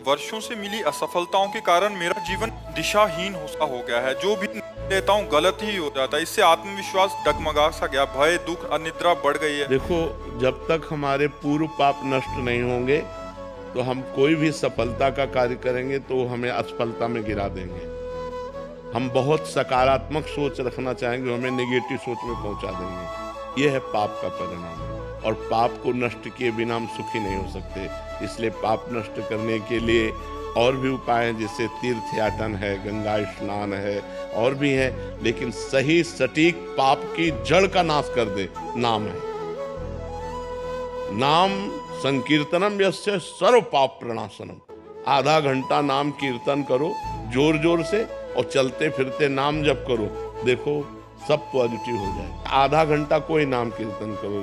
वर्षों से मिली असफलताओं के कारण मेरा जीवन दिशाहीन हो गया है। जो भी लेता हूँ गलत ही हो जाता है। इससे आत्मविश्वास डगमगा सा गया, भय, दुख, अनिद्रा बढ़ गई है। देखो, जब तक हमारे पूर्व पाप नष्ट नहीं होंगे तो हम कोई भी सफलता का कार्य करेंगे तो हमें असफलता में गिरा देंगे। हम बहुत सकारात्मक सोच रखना चाहेंगे, हमें नेगेटिव सोच में पहुंचा देंगे। यह है पाप का परिणाम। और पाप को नष्ट किए बिना हम सुखी नहीं हो सकते। इसलिए पाप नष्ट करने के लिए और भी उपाय हैं, जैसे तीर्थ याटन है, गंगा स्नान है, और भी है। लेकिन सही सटीक पाप की जड़ का नाश कर दे नाम है। नाम संकीर्तनम यस्य सर्व पाप प्रणाशनम। आधा घंटा नाम कीर्तन करो जोर जोर से, और चलते फिरते नाम जप करो, देखो सब पॉजिटिव हो जाए। आधा घंटा कोई नाम कीर्तन करो,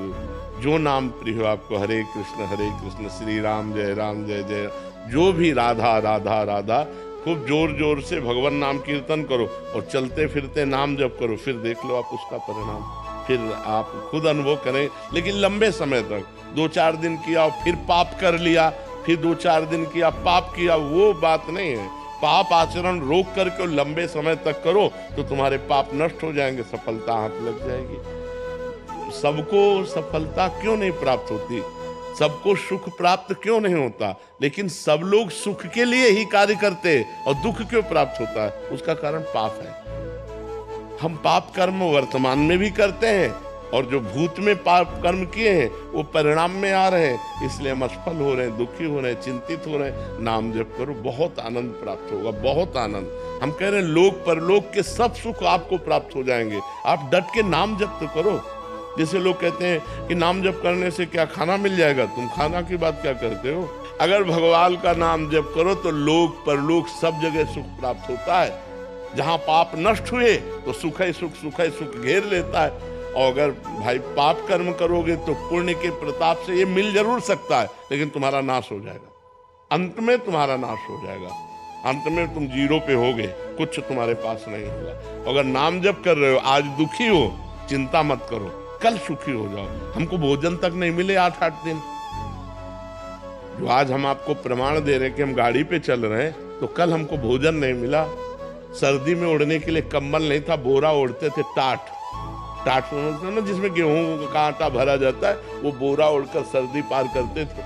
जो नाम प्रिय हो आपको, हरे कृष्ण श्री राम जय जय, जो भी राधा राधा राधा, खूब जोर जोर से भगवान नाम कीर्तन करो और चलते फिरते नाम जप करो। फिर देख लो आप उसका परिणाम, फिर आप खुद अनुभव करें। लेकिन लंबे समय तक 2-4 दिन किया फिर पाप कर लिया, फिर 2-4 दिन किया पाप किया, वो बात नहीं है। पाप आचरण रोक करके लंबे समय तक करो तो तुम्हारे पाप नष्ट हो जाएंगे, सफलता हाथ लग जाएगी। सबको सफलता क्यों नहीं प्राप्त होती, सबको सुख प्राप्त क्यों नहीं होता, लेकिन सब लोग सुख के लिए ही कार्य करते और दुख क्यों प्राप्त होता है? उसका कारण पाप है। हम पाप कर्म वर्तमान में भी करते हैं और जो भूत में पाप कर्म किए हैं वो परिणाम में आ रहे हैं। इसलिए हम असफल हो रहे हैं, दुखी हो रहे हैं, चिंतित हो रहे हैं। नाम जप करो, बहुत आनंद प्राप्त होगा, बहुत आनंद। हम कह रहे हैं लोक परलोक के सब सुख आपको प्राप्त हो जाएंगे। आप डट के नाम जप तो करो। जैसे लोग कहते हैं कि नाम जप करने से क्या खाना मिल जाएगा, तुम खाना की बात क्या करते हो? अगर भगवान का नाम जप करो तो लोक परलोक सब जगह सुख प्राप्त होता है। जहां पाप नष्ट हुए तो सुख ही सुख घेर लेता है। और अगर भाई पाप कर्म करोगे तो पुण्य के प्रताप से ये मिल जरूर सकता है, लेकिन तुम्हारा नाश हो जाएगा। अंत में तुम्हारा नाश हो जाएगा, अंत में तुम जीरो पे होगे, कुछ तुम्हारे पास नहीं होगा। अगर नाम जप कर रहे हो, आज दुखी हो, चिंता मत करो, कल सुखी हो जाओ। हमको भोजन तक नहीं मिले 8-8 दिन, जो आज हम आपको प्रमाण दे रहे हैं कि हम गाड़ी पे चल रहे हैं, तो कल हमको भोजन नहीं मिला। सर्दी में ओढ़ने के लिए कंबल नहीं था, बोरा ओढ़ते थे, टाट समझते हो ना, जिसमें गेहूं का आटा भरा जाता है, वो बोरा ओढ़कर सर्दी पार करते थे।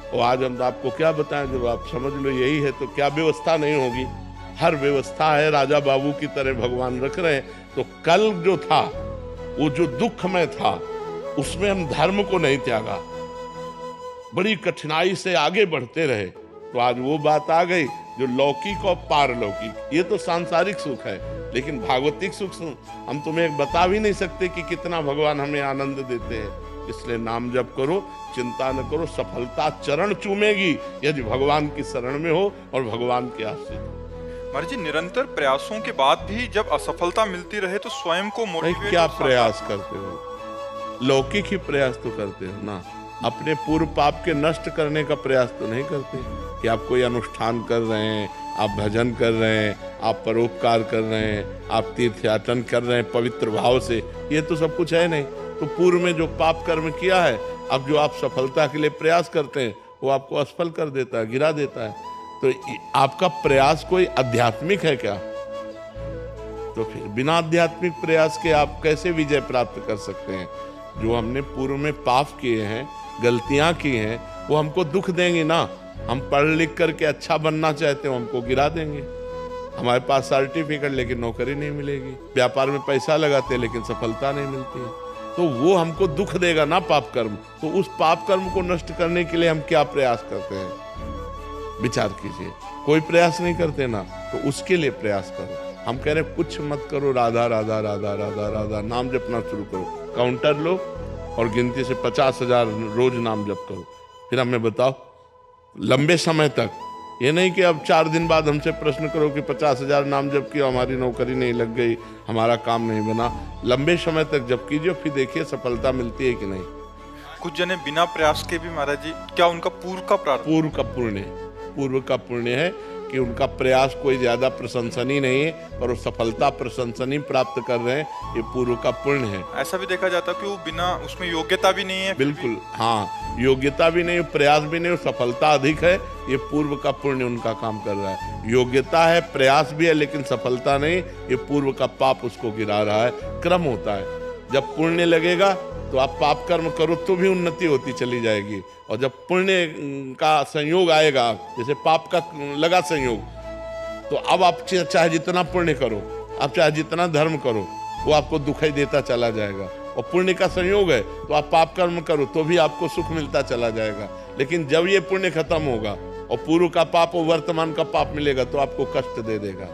और आज हम आपको क्या बताएं, जब आप समझ लो यही है तो क्या व्यवस्था नहीं होगी? हर व्यवस्था है, राजा बाबू की तरह भगवान रख रहे हैं। तो कल जो था वो जो दुख में था उसमें हम धर्म को नहीं त्यागा, बड़ी कठिनाई से आगे बढ़ते रहे, तो आज वो बात आ गई जो लौकिक और पारलौकिक। ये तो सांसारिक सुख है, लेकिन भागवतिक सुख हम तुम्हें बता भी नहीं सकते कि कितना भगवान हमें आनंद देते हैं। इसलिए नाम जप करो, चिंता न करो, सफलता चरण चूमेगी यदि भगवान की शरण में हो और भगवान के आश्रित हो। महाराज जी, निरंतर प्रयासों के बाद भी जब असफलता मिलती रहे तो स्वयं को मोटिवेट क्या प्रयास करते हो? लौकिक ही प्रयास तो करते हो ना, अपने पूर्व पाप के नष्ट करने का प्रयास तो नहीं करते कि आप कोई अनुष्ठान कर रहे हैं, आप भजन कर रहे हैं, आप परोपकार कर रहे हैं, आप तीर्थयाटन कर रहे हैं पवित्र भाव से। ये तो सब कुछ है नहीं। तो पूर्व में जो पाप कर्म किया है, अब जो आप सफलता के लिए प्रयास करते हैं वो आपको असफल कर देता है, गिरा देता है। तो आपका प्रयास कोई आध्यात्मिक है क्या? तो फिर बिना आध्यात्मिक प्रयास के आप कैसे विजय प्राप्त कर सकते हैं? जो हमने पूर्व में पाप किए हैं, गलतियां की हैं, वो हमको दुख देंगे ना। हम पढ़ लिख करके अच्छा बनना चाहते हो, हमको गिरा देंगे। हमारे पास सर्टिफिकेट लेकिन नौकरी नहीं मिलेगी, व्यापार में पैसा लगाते लेकिन सफलता नहीं मिलती है, तो वो हमको दुख देगा ना पाप कर्म। तो उस पाप कर्म को नष्ट करने के लिए हम क्या प्रयास करते हैं? विचार कीजिए। कोई प्रयास नहीं करते ना, तो उसके लिए प्रयास करो। हम कह रहे कुछ मत करो, राधा राधा राधा राधा राधा नाम जपना शुरू करो। काउंटर लो और गिनती से 50,000 रोज नाम जप करो। फिर हमें बताओ लंबे समय तक, ये नहीं कि अब 4 दिन बाद हमसे प्रश्न करो कि 50,000 नाम जप किया, हमारी नौकरी नहीं लग गई, हमारा काम नहीं बना। लंबे समय तक जप कीजिए, फिर देखिए सफलता मिलती है कि नहीं। कुछ जने बिना प्रयास के भी महाराज जी, क्या उनका पूर्व का प्रारंभ? पूर्व का पुण्य है कि उनका प्रयास कोई ज्यादा प्रशंसनीय नहीं है, पर वो सफलता प्रशंसनीय प्राप्त कर रहे हैं, ये पूर्व का पुण्य है। ऐसा भी देखा जाता कि वो बिना उसमें योग्यता भी नहीं है। बिल्कुल, हाँ, योग्यता भी नहीं, प्रयास भी नहीं, सफलता अधिक है, ये पूर्व का पुण्य उनका काम कर रहा है। योग्यता है, प्रयास भी है, लेकिन सफलता नहीं, ये पूर्व का पाप उसको गिरा रहा है। क्रम होता है, जब पुण्य लगेगा तो आप पाप कर्म करो तो भी उन्नति होती चली जाएगी, और जब पुण्य का संयोग आएगा, जैसे पाप का लगा संयोग, तो अब आप चाहे जितना पुण्य करो, आप चाहे जितना धर्म करो, वो आपको दुख ही देता चला जाएगा। और पुण्य का संयोग है तो आप पाप कर्म करो तो भी आपको सुख मिलता चला जाएगा। लेकिन जब ये पुण्य खत्म होगा और पूर्व का पाप और वर्तमान का पाप मिलेगा तो आपको कष्ट दे देगा।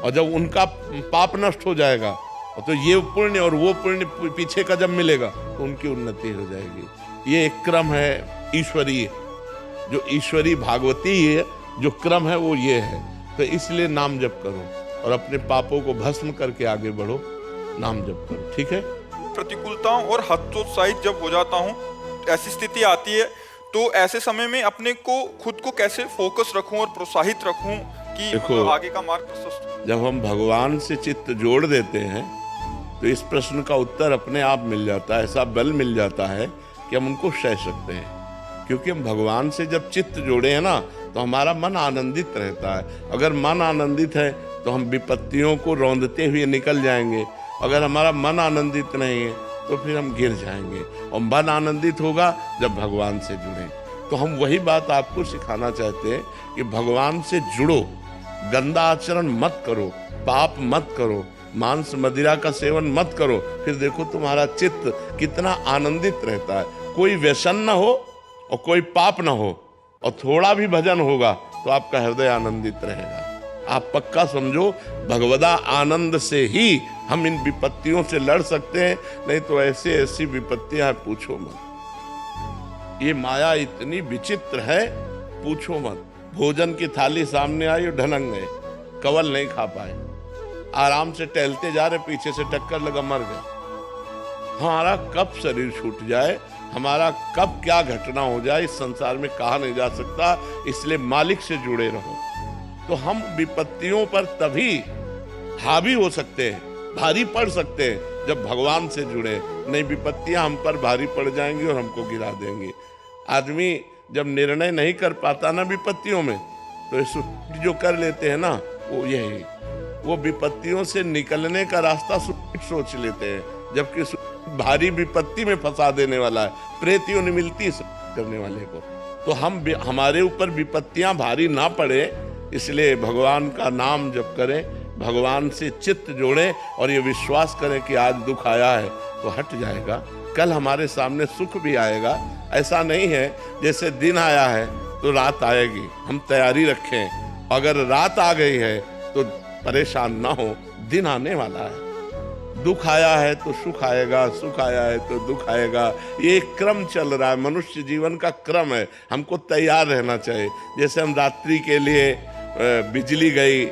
और जब उनका पाप नष्ट हो जाएगा तो ये पुण्य और वो पुण्य पीछे का जब मिलेगा तो उनकी उन्नति हो जाएगी। ये एक क्रम है ईश्वरीय, जो ईश्वरी भागवती है जो क्रम है वो ये है। तो इसलिए नाम जप करो और अपने पापों को भस्म करके आगे बढ़ो, नाम जप करो, ठीक है। प्रतिकूलताओं और हतोत्साहित जब हो जाता हूँ, ऐसी स्थिति आती है, तो ऐसे समय में अपने को खुद को कैसे फोकस रखूं और प्रोत्साहित रखूं कि मतलब आगे का मार्ग प्रशस्त हो। जब हम भगवान से चित्त जोड़ देते हैं तो इस प्रश्न का उत्तर अपने आप मिल जाता है, ऐसा बल मिल जाता है कि हम उनको सह सकते हैं। क्योंकि हम भगवान से जब चित्त जोड़े हैं ना तो हमारा मन आनंदित रहता है। अगर मन आनंदित है तो हम विपत्तियों को रौंदते हुए निकल जाएंगे। अगर हमारा मन आनंदित नहीं है तो फिर हम गिर जाएंगे। और मन आनंदित होगा जब भगवान से जुड़े। तो हम वही बात आपको सिखाना चाहते हैं कि भगवान से जुड़ो, गंदा आचरण मत करो, पाप मत करो, मांस मदिरा का सेवन मत करो, फिर देखो तुम्हारा चित्त कितना आनंदित रहता है। कोई व्यसन न हो और कोई पाप न हो और थोड़ा भी भजन होगा तो आपका हृदय आनंदित रहेगा। आप पक्का समझो, भगवदा आनंद से ही हम इन विपत्तियों से लड़ सकते हैं, नहीं तो ऐसी ऐसी विपत्तियां पूछो मत। ये माया इतनी विचित्र है, पूछो मत। भोजन की थाली सामने आई और ढनक गए, कवल नहीं खा पाए, आराम से टहलते जा रहे, पीछे से टक्कर लगा, मर गए। हमारा कब शरीर छूट जाए, हमारा कब क्या घटना हो जाए, इस संसार में कहा नहीं जा सकता। इसलिए मालिक से जुड़े रहो। तो हम विपत्तियों पर तभी हावी हो सकते हैं, भारी पड़ सकते हैं, जब भगवान से जुड़े। नहीं, विपत्तियां हम पर भारी पड़ जाएंगी और हमको गिरा देंगी। आदमी जब निर्णय नहीं कर पाता ना विपत्तियों में, तो जो कर लेते हैं ना वो यही, वो विपत्तियों से निकलने का रास्ता सोच लेते हैं, जबकि भारी विपत्ति में फंसा देने वाला है। प्रेतियों ने मिलती करने वाले को। तो हमारे ऊपर विपत्तियां भारी ना पड़े, इसलिए भगवान का नाम जप करें, भगवान से चित्त जोड़ें और ये विश्वास करें कि आज दुख आया है तो हट जाएगा, कल हमारे सामने सुख भी आएगा। ऐसा नहीं है जैसे दिन आया है तो रात आएगी, हम तैयारी रखें। अगर रात आ गई है तो परेशान ना हो, दिन आने वाला है। दुख आया है तो सुख आएगा, सुख आया है तो दुख आएगा। ये क्रम चल रहा है, मनुष्य जीवन का क्रम है। हमको तैयार रहना चाहिए। जैसे हम रात्रि के लिए बिजली गई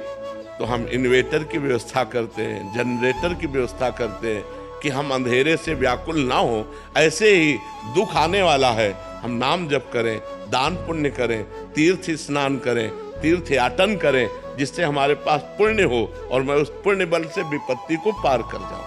तो हम इन्वेटर की व्यवस्था करते हैं, जनरेटर की व्यवस्था करते हैं कि हम अंधेरे से व्याकुल ना हो। ऐसे ही दुख आने वाला है, हम नाम जप करें, दान पुण्य करें, तीर्थ स्नान करें, तीर्थ याटन करें, जिससे हमारे पास पुण्य हो और मैं उस पुण्य बल से विपत्ति को पार कर जाऊं।